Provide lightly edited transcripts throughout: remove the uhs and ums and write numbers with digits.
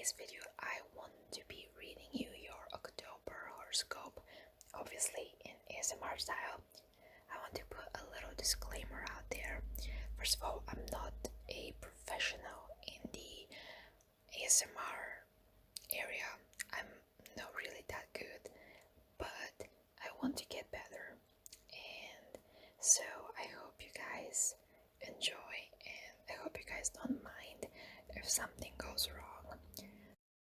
today's video, I want to be reading you your October horoscope, obviously in ASMR style. I want to put a little disclaimer out there. First of all, I'm not a professional in the ASMR area. I'm not really that good, but I want to get better. And so I hope you guys enjoy, and I hope you guys don't mind if something goes wrong.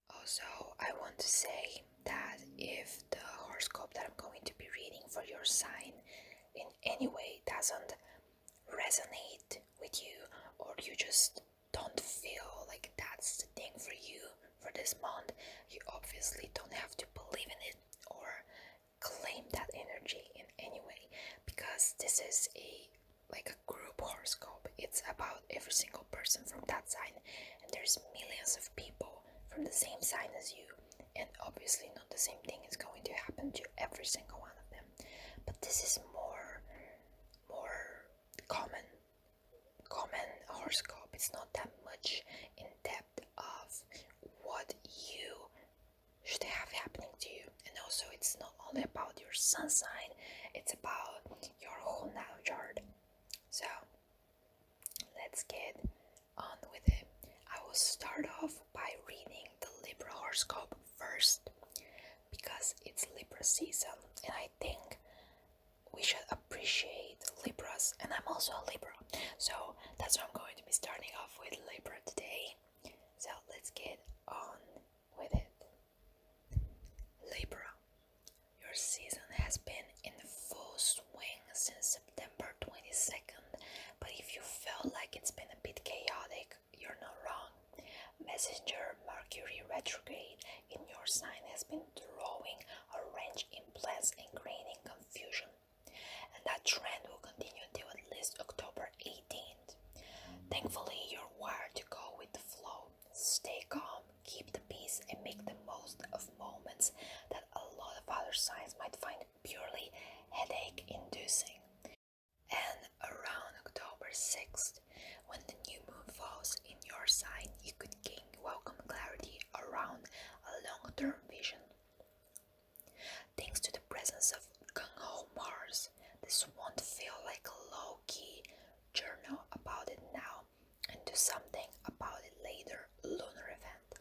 Also, I want to say that if the horoscope that I'm going to be reading for your sign in any way doesn't resonate with you, or you just don't feel like that's the thing for you for this month, you obviously don't have to believe in it or claim that energy in any way, because this is a group horoscope. It's about every single person from that sign, and there's millions of people from the same sign as you, and obviously not the same thing is going to happen to every single one of them. But this is more common horoscope. It's not that much in depth of what you should have happening to you, and also it's not only about your sun sign, it's about your whole natal chart. So let's get on with it. I will start off by reading the Libra horoscope first, because it's Libra season and I think we should appreciate Libras, and I'm also a Libra, so that's why I'm going to be starting off with Libra today. So let's get on with it. Libra, your season has been in full swing since September 22nd, but if you felt like it's been a bit chaotic, you're not wrong. Messenger Mercury retrograde in your sign has been throwing a wrench in plans and creating confusion, and that trend will continue until at least October 18th. Thankfully, you're wired to go with the flow. Stay calm, keep the peace, and make the most of moments that a lot of other signs might find purely headache-inducing. And around October 6th, when the new moon falls in your sign, you could gain welcome clarity around a long-term vision. Thanks to the presence of gung-ho Mars, this won't feel like a low-key journal about it now and do something about it later lunar event.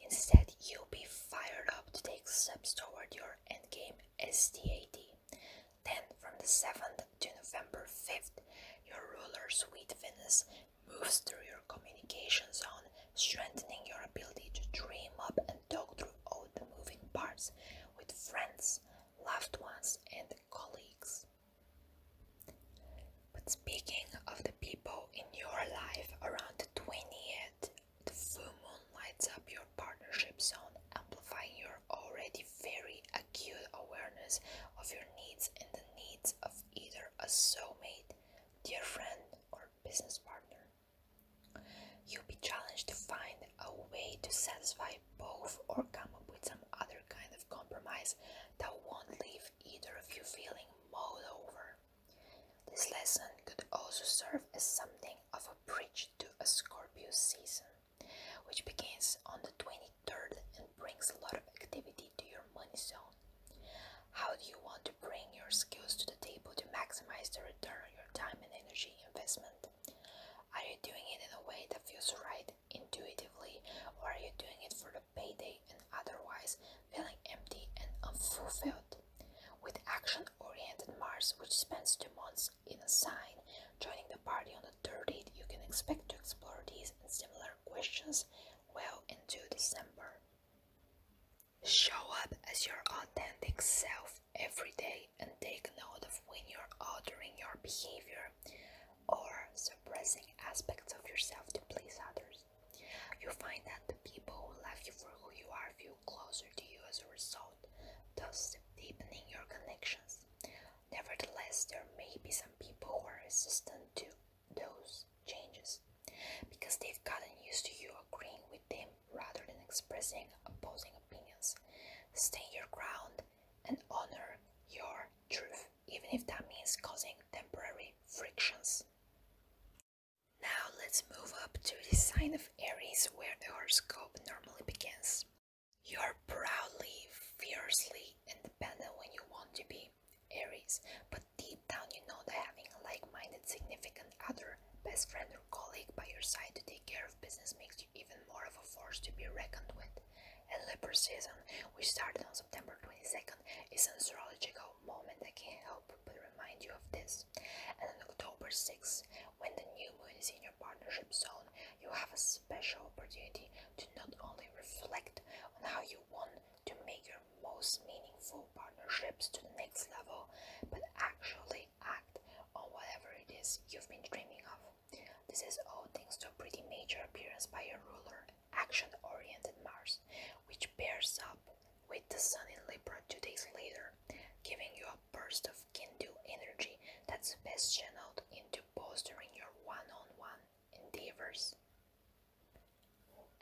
Instead, you'll be fired up to take steps toward your endgame STAT. Then, from the 7th to November 5th, your ruler sweet Venus moves through your communication zone, strengthening your ability to dream up and talk through all the moving parts with friends, loved ones, and colleagues. But speaking of the people in your life, around the 20th, the full moon lights up your partnership zone, amplifying your already very acute awareness of your needs and the needs of either a soulmate, dear friend, or business partner. You'll be challenged to find a way to satisfy both, or come up with some other kind of compromise that won't leave either of you feeling mowed over. This lesson could also serve as something of a bridge to a Scorpio season, which begins on the 23rd and brings a lot of activity to your money zone. How do you want to bring your skills to the table to maximize the return on your time and energy investment? Are you doing it in a way that feels right intuitively, or are you doing it for the payday and otherwise feeling empty and unfulfilled? With action-oriented Mars, which spends 2 months in a sign, joining the party on the 30th, you can expect to explore these and similar questions well into December. Show up as your authentic self every day and take note of when you're altering your behavior or suppressing aspects of yourself to please others. You'll find that the people who love you for who you are feel closer to you as a result, thus deepening your connections. Nevertheless, there may be some people who are resistant to those changes because they've gotten used to you agreeing with them rather than expressing opposing opinions. Stay your ground and honor your truth, even if that means causing temporary frictions. Now let's move up to the sign of Aries, where the horoscope normally begins. You're proudly, fiercely independent when you want to be, Aries, but deep down you know that having a like-minded significant other, best friend or colleague by your side to take care of business makes you even more of a force to be reckoned with. And Libra season, which started on September 22nd, is an astrological moment that can help but remind you of this. And on October 6th, when the new moon is in your partnership zone, you have a special opportunity to not only reflect on how you want to make your most meaningful partnerships to the next level, but actually act on whatever it is you've been dreaming of. This is all thanks to a pretty major appearance by your ruler, action-oriented Mars, which pairs up with the Sun in Libra 2 days later, giving you a burst of can-do energy that's best channeled into bolstering your one-on-one endeavors.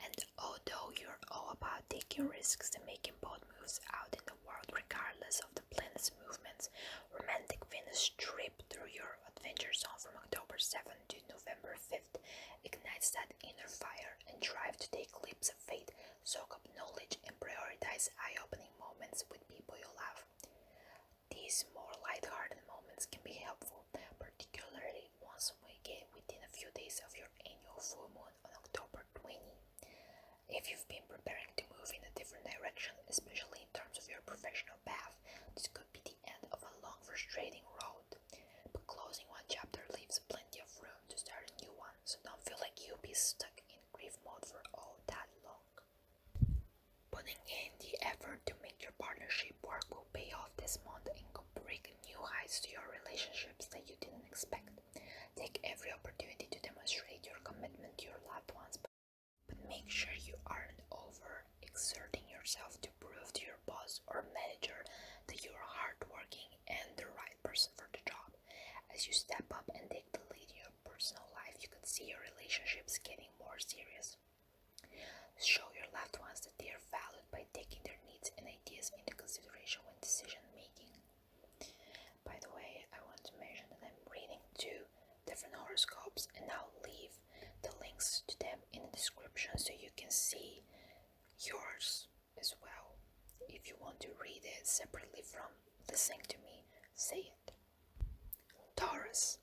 And although you're all about taking risks and making bold moves out in the world regardless of the planet's movements, romantic Venus trip through your adventure zone from October 7th to November 5th ignites that inner fire and drive to take leaps of faith, soak up knowledge, and prioritize eye-opening moments with people you love. These more light-hearted moments can be helpful, particularly once we get within a few days of your annual full moon on October 20th. If you've been preparing to move in a different direction, especially in terms of your professional path, this could be the end of a long, frustrating road. But closing one chapter leaves plenty of room to start a new one, so don't feel like you'll be stuck in grief mode for all that long. Putting in the effort to make your partnership work will pay off this month and could bring new heights to your relationships that you didn't expect. Take every opportunity to demonstrate your commitment to your loved ones, but make sure you aren't over-exerting yourself to prove to your boss or manager that you are hardworking and the right person for the job. As you step up and take the lead in your personal life, you could see your relationships getting more serious. Show your loved ones that they are valued by taking their needs and ideas into consideration when decision making. By the way, I want to mention that I'm reading 2 different horoscopes, and I'll leave the links to them in the description so you can see yours as well. If you want to read it separately from listening to me say it. Taurus.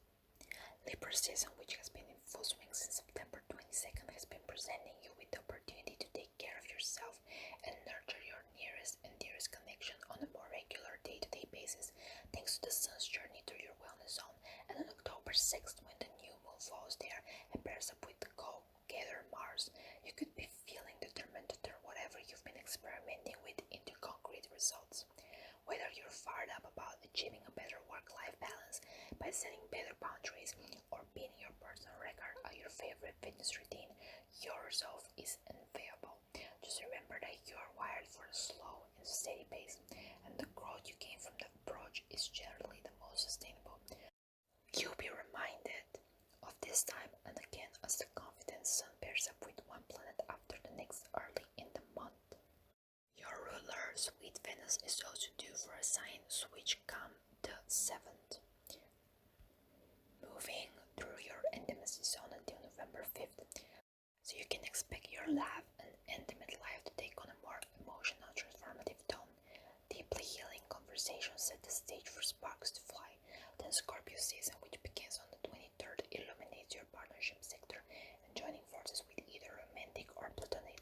Libra season, which has been in full swing since September 22nd, has been presenting you with the opportunity to take care of yourself and nurture your nearest and dearest connection on a more regular day-to-day basis, thanks to the sun's journey through your wellness zone. And on October 6th, when the new moon falls there and pairs up with the go-getter Mars, you could be feeling determined to turn whatever you've been experimenting with into concrete results. Whether you're fired up about achieving a better work-life balance by setting better boundaries or beating your personal record at your favorite fitness routine, your resolve is unbearable. Just remember that you are wired for a slow and steady pace, and the growth you gain from the approach is generally the most sustainable. You'll be reminded of this time and again as the confident sun pairs up with one planet after the next early in the month. Your ruler, sweet Venus, is also due for a sign switch come the 7th, moving through your intimacy zone until November 5th. So you can expect your love and intimate life to take on a more emotional, transformative tone. Deeply healing conversations set the stage for sparks to fly. Then Scorpio season, which begins on the 23rd, illuminates your partnership sector, and joining forces with either romantic or platonic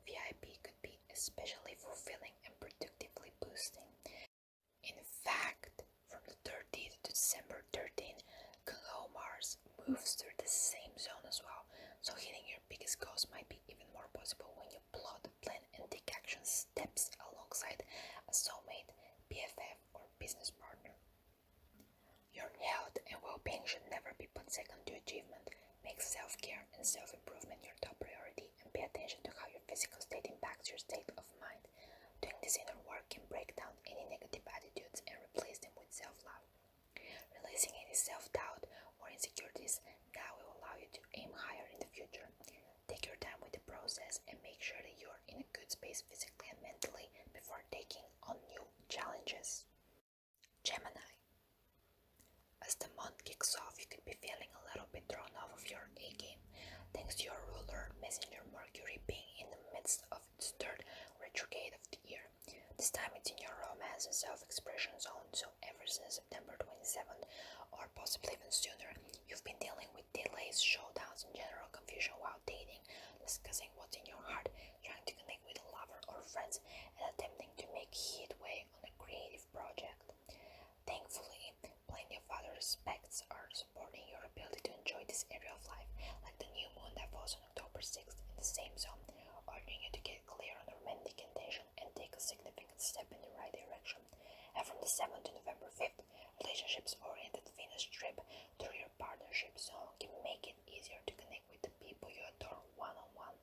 VIP could be especially fulfilling and productively boosting. In fact, from the 30th to December 13th, Gung-Ho Mars moves through the same zone as well, so hitting your biggest goals might be even more possible when you plot, plan, and take action steps alongside a soulmate, BFF, or business partner. Your health and well-being should never be put second to achievement. Make self-care and self-improvement your top priority, and pay attention to how your physical state impacts your state of mind. Doing this inner work can break down any negative attitudes and replace them with self-love. Releasing any self-doubt or insecurities now will allow you to aim higher in the future. Take your time with the process and make sure that you are in a good space physically and mentally before taking on new challenges. Gemini. As the month kicks off, you could be feeling a little bit thrown off of your A-game, thanks to your ruler, Messenger Mercury, being in the midst of its third retrograde discussing what's in your heart, trying to connect with a lover or friends, and attempting to make headway on a creative project. Thankfully, plenty of other aspects are supporting your ability to enjoy this area of life, like the new moon that falls on October 6th in the same zone, urging you to get clear on romantic intention and take a significant step in the right direction. And from the 7th to November 5th, relationships-oriented Venus trip through your partnership zone can make it easier to connect with the people you adore one-on-one.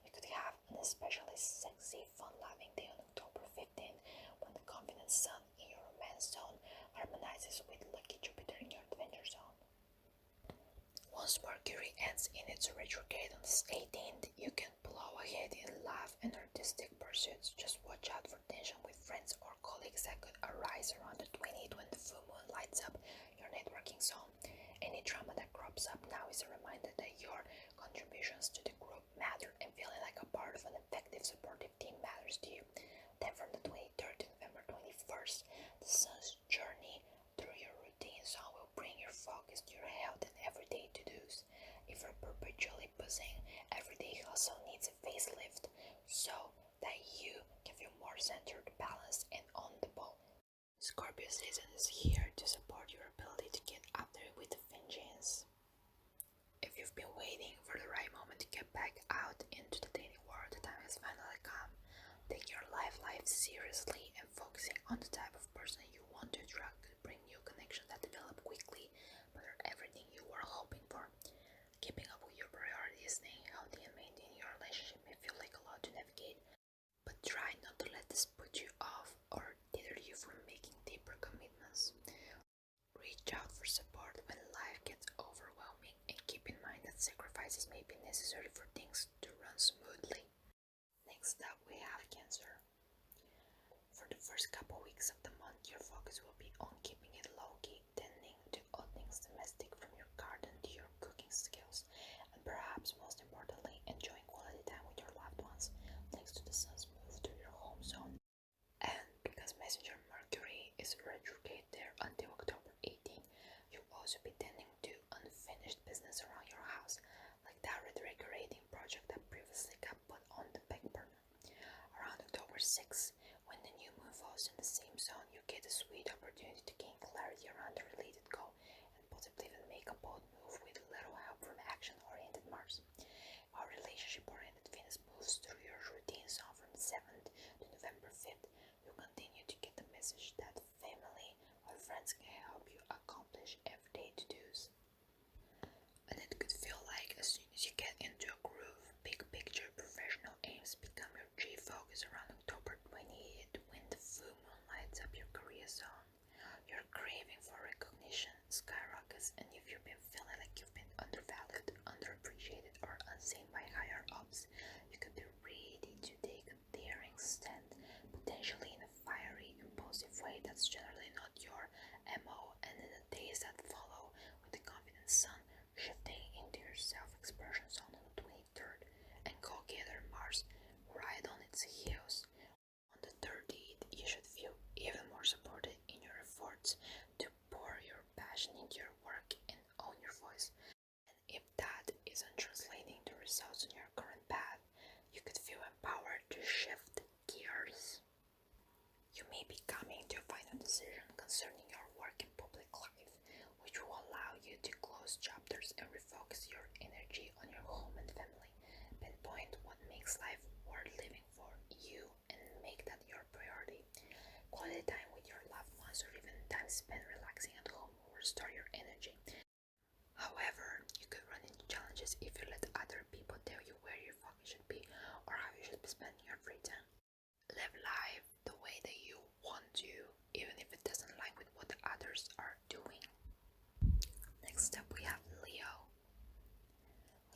You could have an especially sexy, fun-loving day on October 15th when the confident sun in your romance zone harmonizes with lucky Jupiter in your adventure zone. Once Mercury ends in its retrograde on the 18th, you can blow ahead in love and artistic pursuits. Just watch out for tension with friends or colleagues that could arise around the 20th when the full moon lights up your networking zone. Any drama that crops up now is a reminder that your contributions to the group matter, and feeling like a part of an effective supportive team matters to you. Then from the 23rd to November 21st, the sun's journey through your routine zone will bring your focus to your health and everyday to-dos. If you're perpetually buzzing, everyday hustle needs a facelift so that you can feel more centered, balanced, and on the ball. Scorpio season is here to support your ability to get up there with a vengeance. If you've been waiting for the right moment to get back out into the dating world, the time has finally come. Take your life seriously, and focusing on the type of person you want to attract could bring new connections that develop quickly but are everything you were hoping for. Keeping up with your priorities, staying healthy, and maintaining your relationship may feel like a lot to navigate, but try not to let this put you off or deter you from making deeper commitments. Reach out for support when life gets overwhelming, and keep in mind that sacrifices may be necessary for things to run smoothly. Next up, we have Cancer. For the first couple weeks of the month, your focus will be on keeping it low-key, tending to all things domestic from your garden to your cooking skills, and perhaps most importantly, enjoying quality time with your loved ones, thanks to the sun's move through your home zone. And because Messenger Mercury is retrograde there until October 18th, you'll also be tending to unfinished business around your house, like that redecorating project that previously got put on the back burner. Around October 6th, when the new moon falls in the same zone, you get a sweet opportunity to gain clarity around a related goal and possibly even make a bold move with a little help from action-oriented Mars. While relationship-oriented Venus moves through your routine zone from the 7th to November 5th, you continue to get the message that family or friends can help you accomplish everyday to-dos. And it could feel like as soon as you get into a groove, big picture professional aims become your chief focus around October 28th when the full moon lights up your career zone. Your craving for recognition skyrockets, and if you've been feeling like you've been undervalued, underappreciated, or unseen by higher ups, you could be ready to take a daring stand, potentially in a fiery, impulsive way that's generally not your MO. And in the days that follow, with the confident sun shifting into your self-expression zone on the 23rd, and go-getter Mars right on its heels on the 30th, you should feel even more supported in your efforts to pour your passion into your work and own your voice. And if that isn't translating to results on your current path, you could feel empowered to shift gears. You may be coming to a final decision concerning your work and public life, which will allow you to close chapters and refocus your energy on your home and family. Pinpoint what makes life worth living for you and make that your priority. Quality time with your loved ones or even time spent relaxing at home will restore your energy. However, you could run into challenges if you let other people tell you where your focus should be or how you should be spending your free time. Live life the way that you want to, even if it doesn't align with what the others are doing. Next up, we have Leo.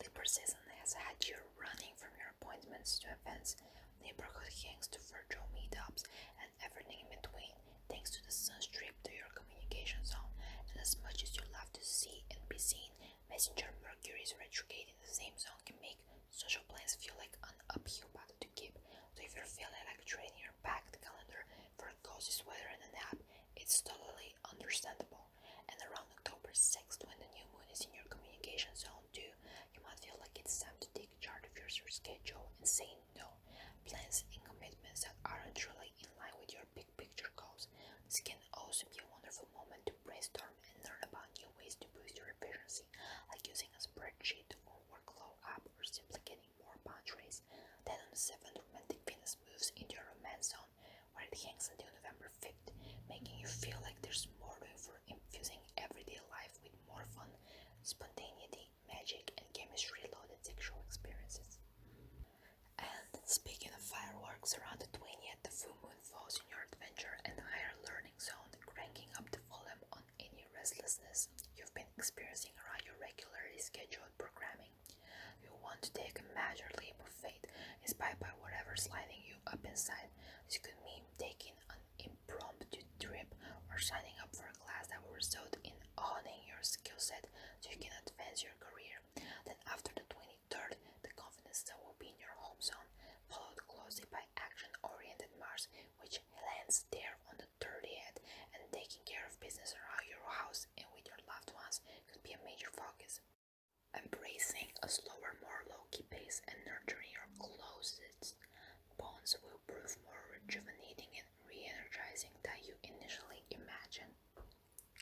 Libra season has had you running from your appointments to events, neighborhood hangs to virtual meetups, and everything in between, thanks to the sun's trip to your communication zone. And as much as you love to see and be seen, Messenger Mercury's retrograde in the same zone can make social plans feel like an uphill battle to keep. So if you're feeling like trading your packed calendar for a cozy sweater and a nap, it's totally understandable. And around October 6th, when the new moon is in your communication zone too, you might feel like it's time to take charge of your and say no. Plans and commitments that aren't really in line with your big picture goals. This can also be a wonderful moment to brainstorm and learn about new ways to boost your efficiency, like using a spreadsheet or workflow app or simply getting more boundaries. Then on the 7th, romantic Venus moves into your romance zone, where it hangs until November 5th, making you feel like there's more room for infusing everyday life with more fun, spontaneity, magic, and chemistry-loaded sexual experiences. And speaking of fireworks, around the 20th, the full moon falls in your adventure and higher learning zone, cranking up the volume on any restlessness you've been experiencing around your regularly scheduled programming. You want to take a major leap of faith, inspired by whatever's lighting you up inside. This could mean taking an impromptu trip or signing up for a class that will result in honing your skill set so you can advance your career. Then after the 23rd, the confidence zone will be in your home zone, followed closely by action-oriented Mars, which lands there on the 30th, and taking care of business around your house and with your loved ones could be a major focus. Embracing a slower, more low-key pace and nurturing your closest bonds will prove more rejuvenating and re-energizing than you initially imagined.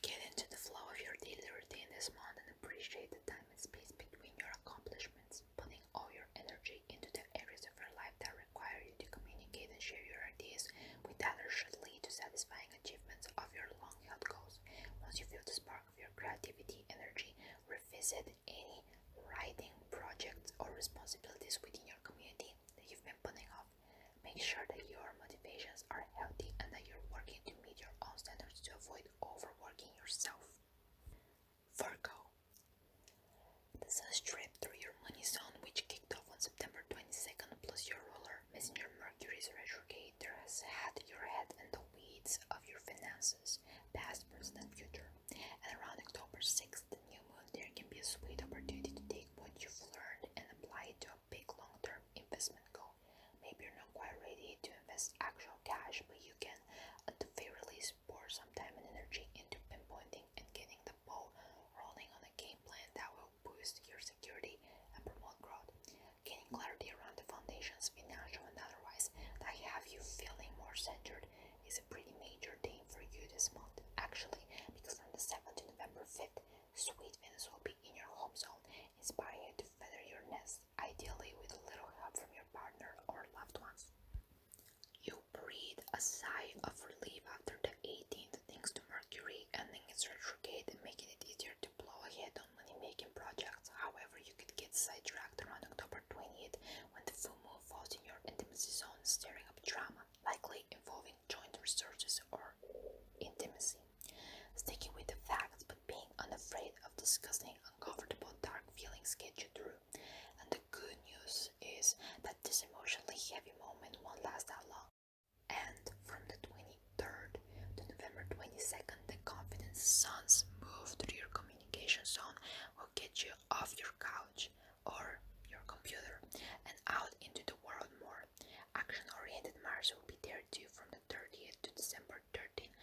Get into the flow of your daily routine this month and appreciate the time and space between your accomplishments, putting all your energy into the areas of your life that require you to communicate and share your ideas with others should lead to satisfying achievements of your long-held goals. Once you feel the spark of your creativity energy, revisit any writing projects or responsibilities within your community that you've been putting off. Make sure that your motivations are healthy and that you're working to meet your own standards to avoid overworking yourself. Virgo. The sun's trip through your money zone, which kicked off on September 22nd, plus your ruler, Messenger Mercury's retrograde, there has had your head in the weeds of your finances, past, present, and future. And around October 6th, the new moon, there can be a sweet opportunity to take what you've learned and apply it to a big long-term investment goal. Maybe you're not quite ready to invest actual cash, but you can, at the very least, pour some time and energy into pinpointing and getting the ball rolling on a game plan that will boost your security and promote growth. Gaining clarity around the foundations, financial and otherwise, that have you feeling more centered is a pretty major thing for you this month, actually, because from the 7th to November 5th, sweet Venus will be in your home zone, inspiring you to feather your nest, ideally with a little help from your partner or loved ones. You breathe a sigh of relief after the 18th, thanks to Mercury ending its retrograde and making it easier to blow ahead on money-making projects. However, you could get sidetracked around October 20th when the full moon falls in your intimacy zone, stirring up drama, likely involving joint researches or intimacy. Sticking with the facts, but being unafraid of discussing uncomfortable dark feelings get you through. And the good news is that this emotionally heavy moment won't last that long. And from the 23rd to November 22nd, the confidence sun's move through your communication zone will get you off your couch or your computer and out into the world more. Action-oriented Mars will be there too from the 30th to December 13th,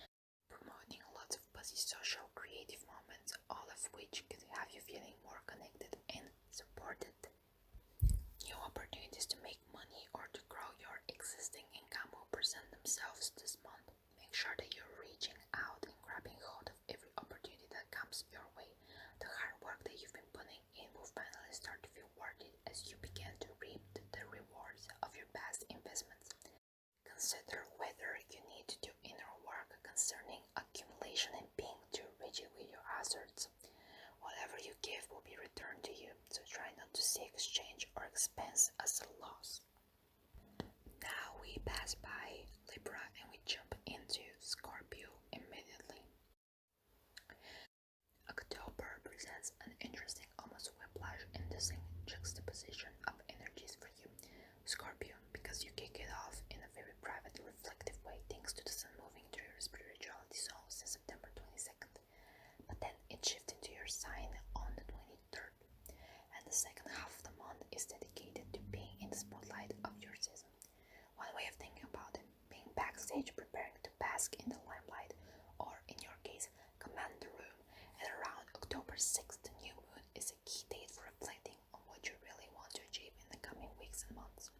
promoting lots of buzzy social creative moments, all of which could have you feeling more connected and supported. New opportunities to make money or to grow your existing income will present themselves this month. Make sure that you're reaching out and grabbing hold of every opportunity that comes your way. The hard work that you've been putting in will finally start to feel worth it as you begin to reap the rewards of your past investments. Consider whether you need to do inner work concerning accumulation and being too rigid with your assets. Whatever you give will be returned to you, so try not to see exchange or expense as a loss. Now we pass by Libra and we jump into Scorpio immediately. October presents an interesting, almost whiplash-inducing juxtaposition of energies for you, Scorpio, because you kick it off in a very private, reflective way thanks to the sun moving through your spirituality zone since September 22nd. But then it shifts into your sign on the 23rd, and the second half of the month is dedicated to being in the spotlight of your season. One way of thinking about it, being backstage preparing to bask in the limelight, or in your case, command the room. And around October 6th, the new moon is a key date for reflecting on what you really want to achieve in the coming weeks and months.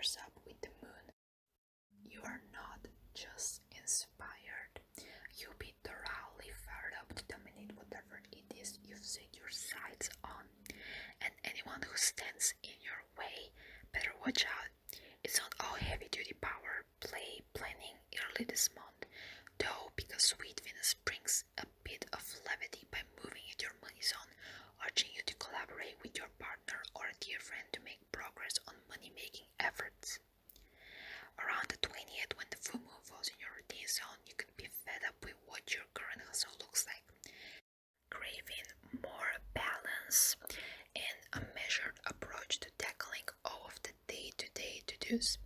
flares up with the moon. You are not just inspired, you'll be thoroughly fired up to dominate whatever it is you've set your sights on. And anyone who stands in your way better watch out. It's not all heavy-duty power play planning early this month, though, because sweet Venus brings a bit of levity by moving into your money zone, urging you to collaborate with your partner or a dear friend to make progress on money-making efforts. Around the 20th, when the full moon falls in your routine zone, you could be fed up with what your current hustle looks like, craving more balance and a measured approach to tackling all of the day-to-day to-dos.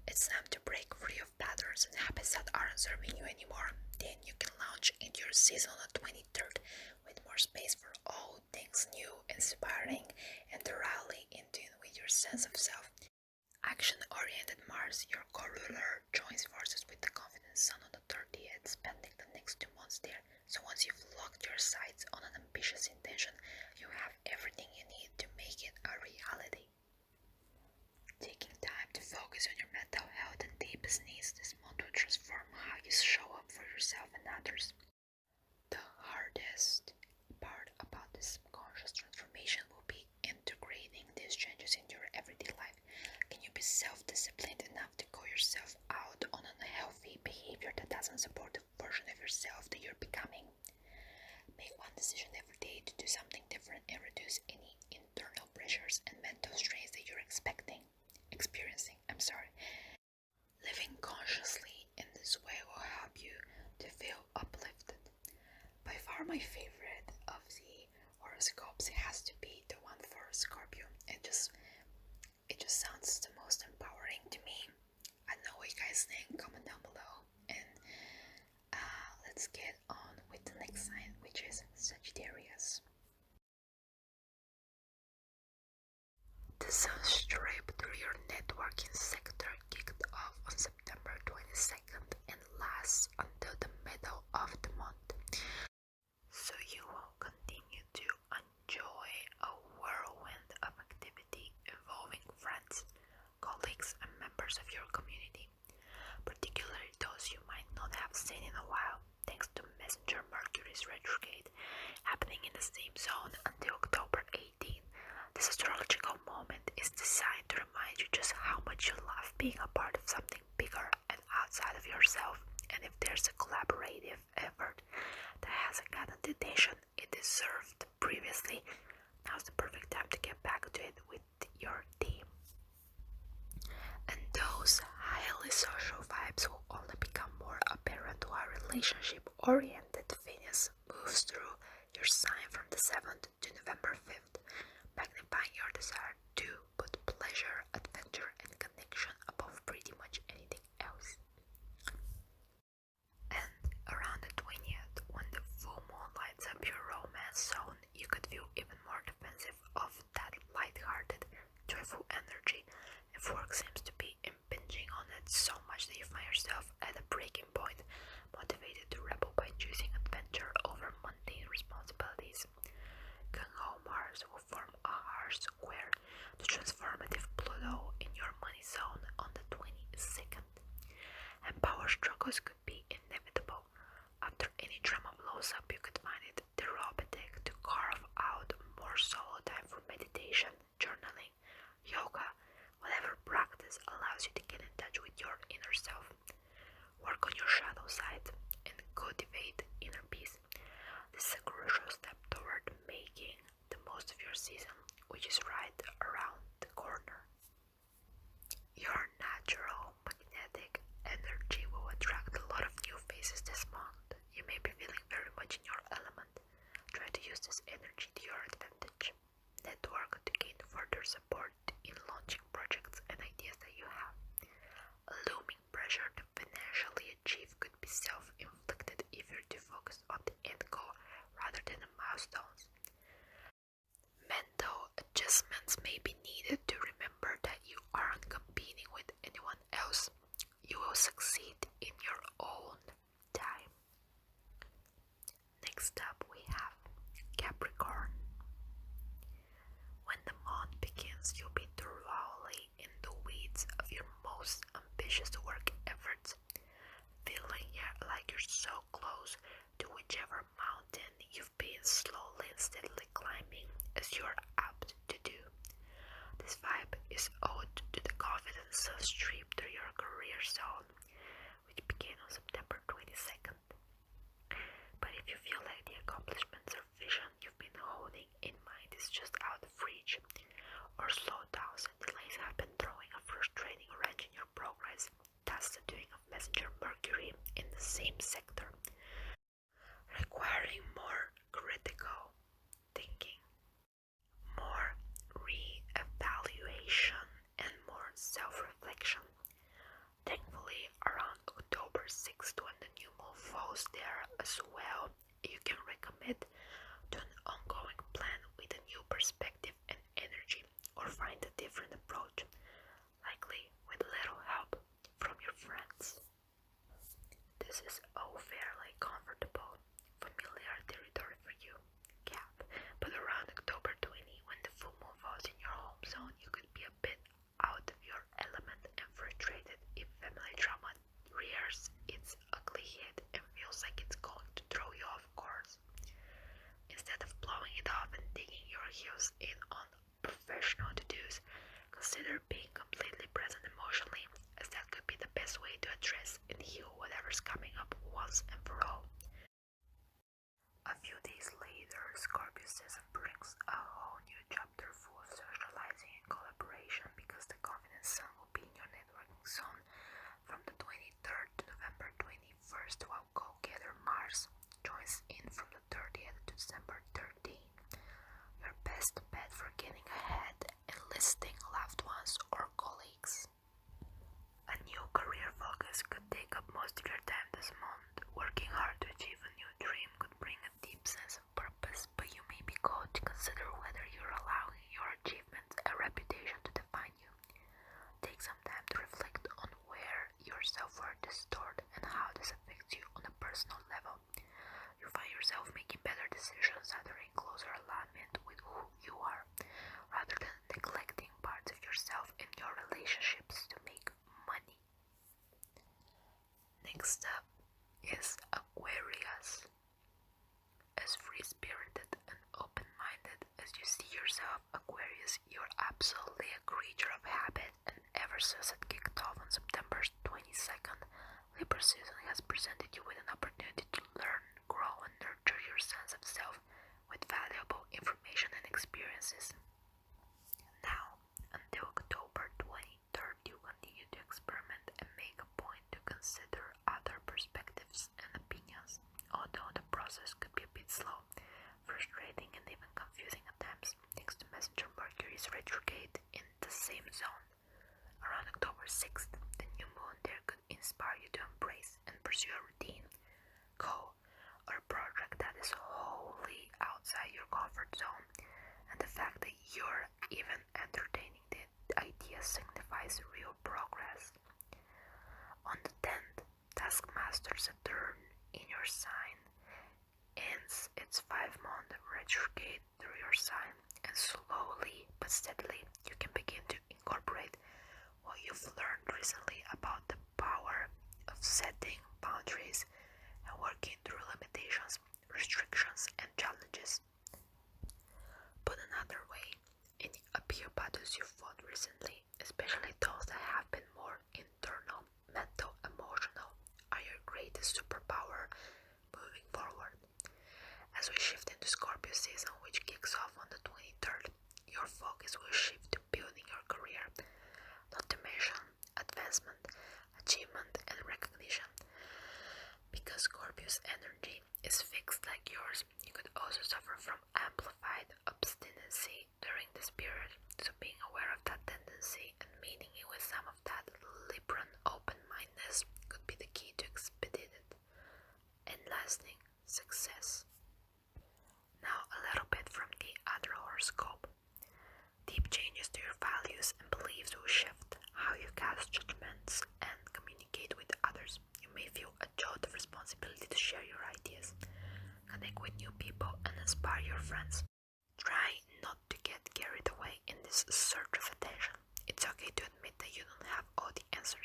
It's time to break free of patterns and habits that aren't serving you anymore. Then you can launch into your season on the 23rd with more space for all things new, inspiring, and thoroughly in tune with your sense of self. Action-oriented Mars, your co-ruler, joins forces with the confident Sun on the 30th, spending the next 2 months there. So once you've locked your sights on an ambitious intention, you have everything you need to make it a reality. Taking time to focus on your mental health and deepest needs this month will transform how you show up for yourself and others. The hardest part about this conscious transformation will be integrating these changes into your everyday life. Can you be self-disciplined enough to call yourself out on unhealthy behavior that doesn't support the version of yourself that you're becoming? Make one decision every day to do something different and reduce any internal pressures and mental strains that you're experiencing. Living consciously in this way will help you to feel uplifted. By far my favorite of the horoscopes has to be the one for Scorpio. It just sounds the most empowering to me. I know what you guys think. Comment down below. And let's get on with the next sign, which is Sagittarius. The sun strip through your networking sector kicked off on September 22nd and lasts until the middle of the month. So you will continue to enjoy a whirlwind of activity involving friends, colleagues, and members of your community, particularly those you might not have seen in a while, thanks to Messenger Mercury's retrograde happening in the same zone until October 18th. This astrological moment is designed to remind you just how much you love being a part of something bigger and outside of yourself, and if there's a collaborative effort that hasn't gotten the attention it deserved previously, now's the perfect time to get back to it with your team. And those highly social vibes will only become more apparent while relationship-oriented Venus moves through your sign from the 7th to November 5th, magnifying your desire to put pleasure, adventure, and connection above pretty much anything else. And around the 20th, when the full moon lights up your romance zone, you could feel even more defensive of that light-hearted, joyful energy. If work seems to be impinging on it so much that you find yourself at a breaking point, motivated to rebel by choosing adventure over mundane responsibilities. Gung-ho Mars will form a harsh square to transformative Pluto in your money zone on the 22nd, and power struggles could be inevitable. After any drama blows up, you could find it therapeutic to carve out more solo time for meditation, journaling, yoga, whatever practice allows you to get in touch with your inner self. Work on your shadow side and cultivate inner peace. This is a crucial step toward making the most of your season, which is right around the corner. Your natural magnetic energy will attract a lot of new faces this month. You may be feeling very much in your element. Try to use this energy to your advantage. Network to gain further support in launching projects and ideas that you have. A looming pressure to financially achieve could be self-inflicted if you're too focused on the end goal rather than the milestones. Mental adjustments may be needed to remember that you aren't competing with anyone else. You will succeed in your own time. Next up we have Capricorn. When the month begins, you'll be thoroughly in the weeds of your most ambitious work efforts, feeling like you're so close to whichever mountain you've been slowly and steadily climbing as you're apt to do. This vibe is owed to the confidence stream through your career zone, which began on September 22nd. But if you feel like the accomplishments or vision you've been holding in mind is just out of reach, or slowdowns and delays have been throwing a frustrating wrench in your progress, that's the doing of Messenger Mercury in the same sector, requiring more critical thinking, more re-evaluation, and more self-reflection. Thankfully, around October 6th, when the new moon falls there as well, you can recommit to an ongoing plan with a new perspective and energy, or find a different approach, likely with little help from your friends. This is all fairly comfortable, familiar territory for you, Cap, but around October 20, when the full moon falls in your home zone, you could be a bit out of your element and frustrated if family drama rears its ugly head and feels like it's going to throw you off course. Instead of blowing it off and digging your heels in on professional to-dos, consider being completely present emotionally, as that could be the best way to address and heal whatever's coming up once and for all. A few days later, Scorpio season brings a whole new chapter full of socializing and collaboration, because the confidence sun will be in your networking zone from the 23rd to November 21st, while go-getter Mars joins in from the 30th to December 13th. Your best bet for getting ahead, enlisting loved ones or colleagues. A new career focus could take up most of your time this month. Working hard to achieve a new dream could bring a deep sense of purpose, but you may be called to consider whether you're allowing your achievements a reputation to define you. Take some time to reflect on where your self-worth is stored and how this affects you on a personal level. You find yourself making better decisions that are in closer alignment with who you are, rather than neglecting parts of yourself and your relationships to make money. Next up is Aquarius. As free-spirited and open-minded as you see yourself, Aquarius, you're absolutely a creature of habit, and ever since it kicked off on September 22nd, Libra season has presented you with an opportunity to learn, grow, and nurture your sense of self with valuable information and experiences. Now, until October 23rd, you continue to experiment and make a point to consider other perspectives and opinions, although the process could be a bit slow, frustrating, and even confusing at times, thanks to Messenger Mercury's retrograde in the same zone. Around October 6th, the new moon there could inspire you to embrace and pursue a routine, goal, or a project that is wholly outside your comfort zone, and the fact that you're even entertaining the idea signifies real progress. On the 10th, Taskmaster Saturn in your sign ends its 5-month retrograde through your sign, and slowly but steadily you can begin to incorporate what you've learned recently about the power of setting boundaries and working through limitations, restrictions, and challenges. Put another way, any uphill battles you fought recently, especially those that have been more internal, mental, emotional, are your greatest superpower moving forward. As we shift into Scorpio season, which kicks off on the 23rd, your focus will shift to building your career, not to mention advancement, achievement, and recognition. Because Scorpio's energy is fixed like yours, you could also suffer from amplified obstinacy during this period, so being aware of that tendency and meeting it with some of that Libran open-mindedness could be the key to expedited and lasting success. Now a little bit from the other horoscope. Deep changes to your values and beliefs will shift how you cast judgments and communicate with others. You may feel a jolt of responsibility to share your ideas, connect with new people, and inspire your friends. Try not to get carried away in this search of attention. It's okay to admit that you don't have all the answers.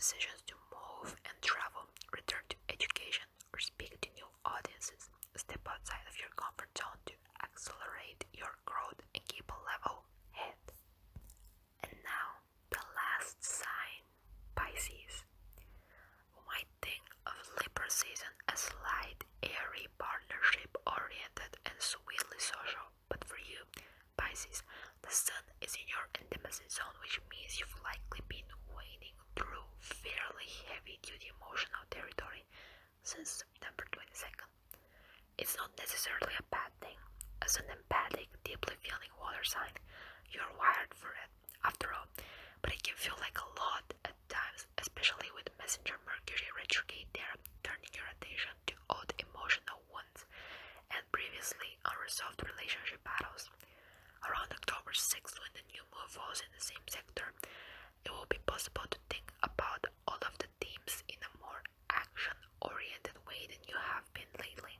decisions to move and travel, return to education, or speak to new audiences. Step outside of your comfort zone to accelerate your growth and keep a level head. And now, the last sign, Pisces. We might think of Libra season as light, airy, partnership-oriented, and sweetly social. But for you, Pisces, the sun is in your intimacy zone, which means you've likely been wading through fairly heavy-duty emotional territory since September 22nd. It's not necessarily a bad thing. As an empathic, deeply feeling water sign, you're wired for it, after all. But it can feel like a lot at times, especially with Messenger Mercury retrograde there, turning your attention to odd emotional wounds and previously unresolved relationship battles. Around October 6th, when the new moon falls in the same sector, it will be possible to think about all of the themes in a more action-oriented way than you have been lately.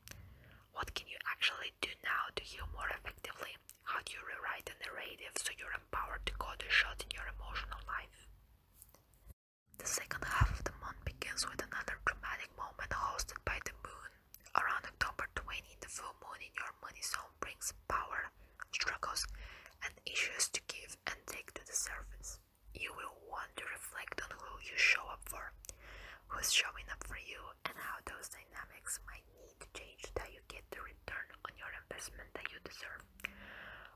What can you actually do now to heal more effectively? How do you rewrite the narrative so you're empowered to call the shots in your emotional life? The second half of the month begins with another dramatic moment hosted by the moon. Around October 20, the full moon in your money zone brings power, struggles, and issues to give and take to the surface. You will want to reflect on who you show up for, who's showing up for you, and how those dynamics might need to change so that you get the return on your investment that you deserve.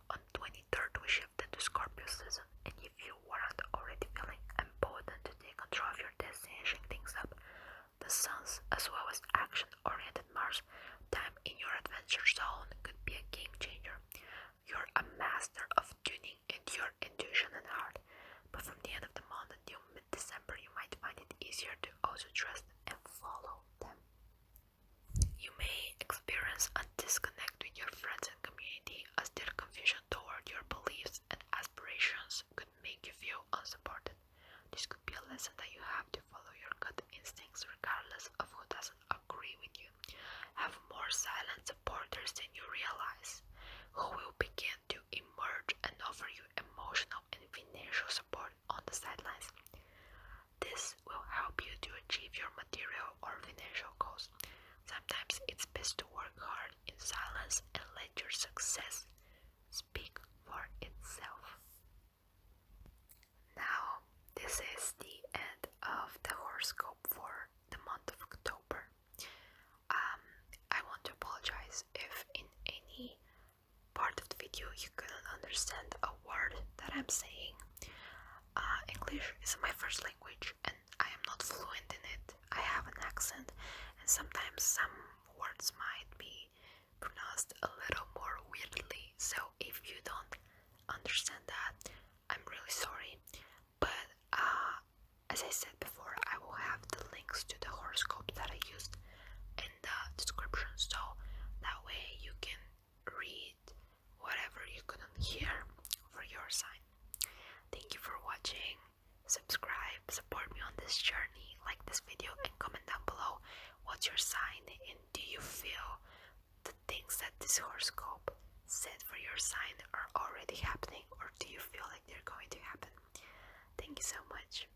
On 23rd, we shifted to Scorpio season, and if you weren't already feeling emboldened to take control of your destiny and shake things up, the Sun's as well as action-oriented Mars time in your adventure zone could be a game changer. You're a master of tuning into your intuition and heart, but from the end of the month until mid-December, you might find it easier to also trust and follow them. You may experience a disconnect with your friends and community as their confusion toward your beliefs and aspirations could make you feel unsupported. This could be a lesson that you have to follow your gut instincts regardless of who doesn't agree with you. Have more silent supporters than you realize, who will begin to emerge and offer you emotional and financial support on the sidelines. This will help you to achieve your material or financial goals. Sometimes it's best to work hard in silence and let your success speak for itself. Now, this is the end of the horoscope for the month of October. I want to apologize if in any part of the video you couldn't understand a word that I'm saying. English is my first language and I am not fluent in it. I have an accent and sometimes some words might be pronounced a little more weirdly. So if you don't understand that, I'm really sorry. But as I said before, I will have the links to the horoscope that I used in the description, so that way you can read whatever you couldn't hear for your sign. Thank you for watching. Subscribe, support me on this journey, like this video, and comment down below what's your sign and do you feel the things that this horoscope said for your sign are already happening, or do you feel like they're going to happen? Thank you so much.